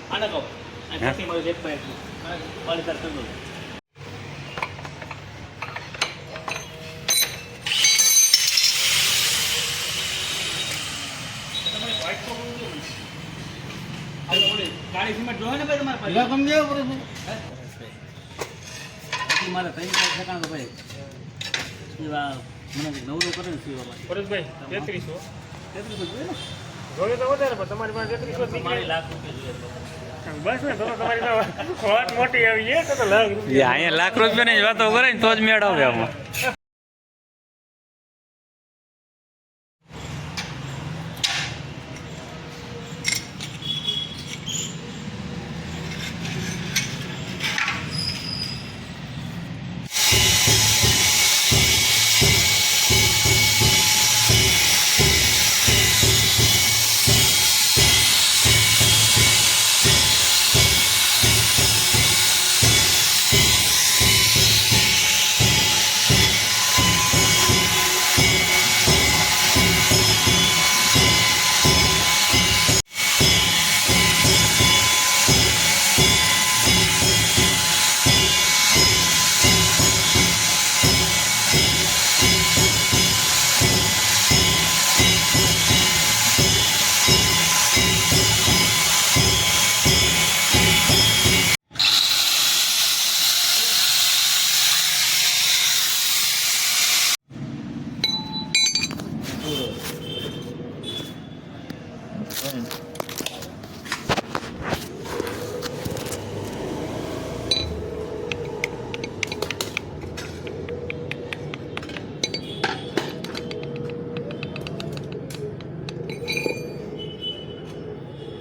આને કહો આ પછી મારું એક પાઇપ વાળી કર દો ગાડી સિમેન્ટ જોહે ને ભાઈ તમારે પાસે કમ દેવો પડે છે મારે 3 સેકન્ડ તો ભાઈ એવા મને નવરો કરે ને સીવા માટે પરેશભાઈ 3300 જોઈએ ને જોઈએ તો વધારે પણ તમારી પાસે 3300 મારી લાખ રૂપિયા જોઈએ બસ ને તો તમારી તો વાત મોટી આવી છે તો લાખ રૂપિયા અહીંયા લાખ રૂપિયાની વાતો કરે ને તો જ મેળ આવે આમાં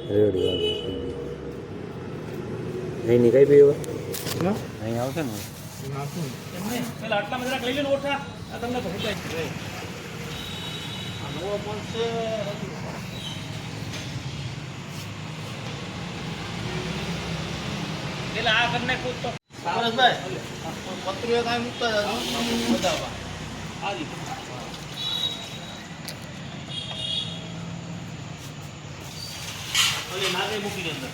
રેડી અહીં કઈ પીવા અહીં આવશે ને પેલા આટલામાં જરાક લઈ લે ઓઠા આ તમને તો હિતાય છે આ નવો પણ છે પેલા આ કરને કૂદ તો પરેશભાઈ પત્રીઓ કાઈ મુકતા બતાવવા આજી ઓલી નાગે મૂકી દે અંદર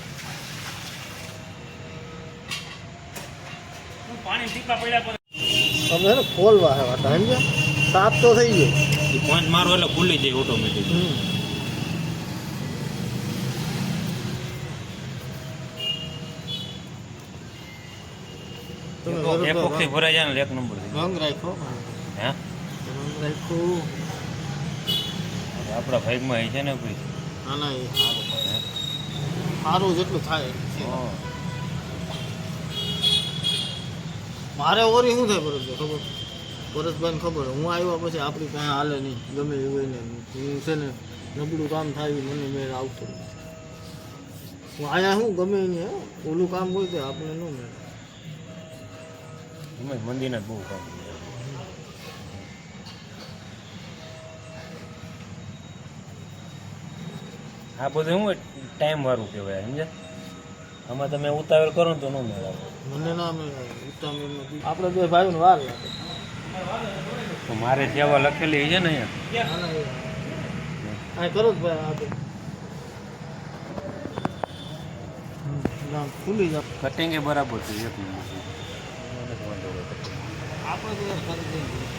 પાણી ટીપા પડ્યા પર તમે ને ખોલવા હે ટાઈમ છે સાફ તો થઈ ગયો એ પોઈન્ટ મારો એટલે ખુલ્લી જાય ઓટોમેટિક તમે એક વખતે ભરાઈ જાય ને એક નંબર રંગ રાખો હે રંગ રાખો આપણા ભાગમાં છે ને કોઈ ના ના એ સારું જેટલું થાય મારે ઓરી શું થાય પરેશભાઈ ખબર પરેશભાઈને ખબર હું આવ્યા પછી આપણી કાંઈ હાલે નહીં ગમે એવું હોય ને હું છે ને નબળું કામ થાય મને મેળ આવતો હું અહીંયા શું ગમે નહીં ઓલું કામ હોય તો આપણે ન મેળ મંદિરને બહુ કામ આ બધું શું ટાઈમ વાળું કહેવાય સમજે આમાં તમે ઉતાવળ કરો તો ન મેળ આવે મને ના મેળ આવે ઉતાવળ આપણે બે ભાઈઓને વાર લાગે તો મારે સેવા લખેલી છે ને અહીંયા કરો જ ભાઈ આપણે ખુલી જાય કટિંગ એ બરાબર છે એક મિનિટ આપણે તો કરી દઈએ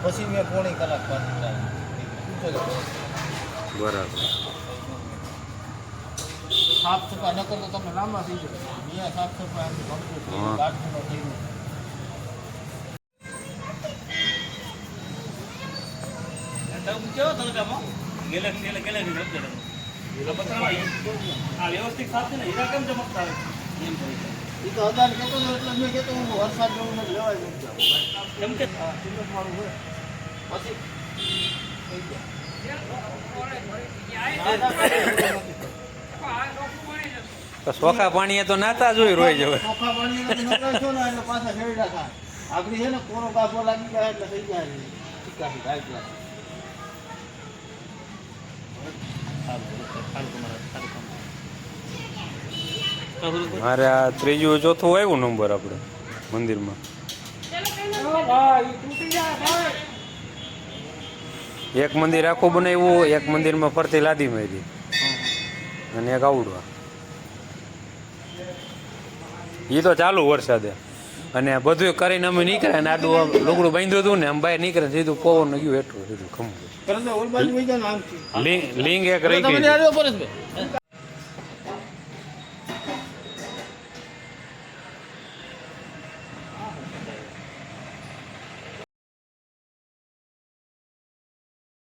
પછી મેં પોણી કલાક બરાબર સાફ સફાઈ ન કરો તો તમે લાંબા થઈ જાય અહીંયા સાફ સફાઈ ગાંઠનો થઈ ગયો વ્યવસ્થિત સાથે ને હીરા કેમ ચમકતા હોય એમ એ તો અદાન કહેતો એટલે મેં કહેતો હું વરસાદ જેવું નથી લેવાય કેમ કે સિમેન્ટ વાળું હોય પછી થઈ ગયા તો ચોખા પાણીએ તો નાતા જોઈ રોઈ જવે. ચોખા પાણી નવડાવશો ને એટલે પાછા શેરડા થાય. આગળ છે ને કોરો ગાફો લાગી જાય એટલે થઈ જાય ચીકાશી થાય એટલે. મારે આ ત્રીજું ચોથું આવ્યું નંબર આપણે મંદિરમાં. એક મંદિર આખું બનાવ્યું, એક મંદિરમાં ફરતી લાદી મારી અને એક આવડવા. એ તો ચાલુ વરસાદે અને બધું કરીને અમે નીકળ્યા ને આડું લુગડું બાંધ્યું હતું ને આમ બહાર નીકળે સીધું પવન ગયું એટલું સીધું ખમું. લિંગ એક રહી ગઈ.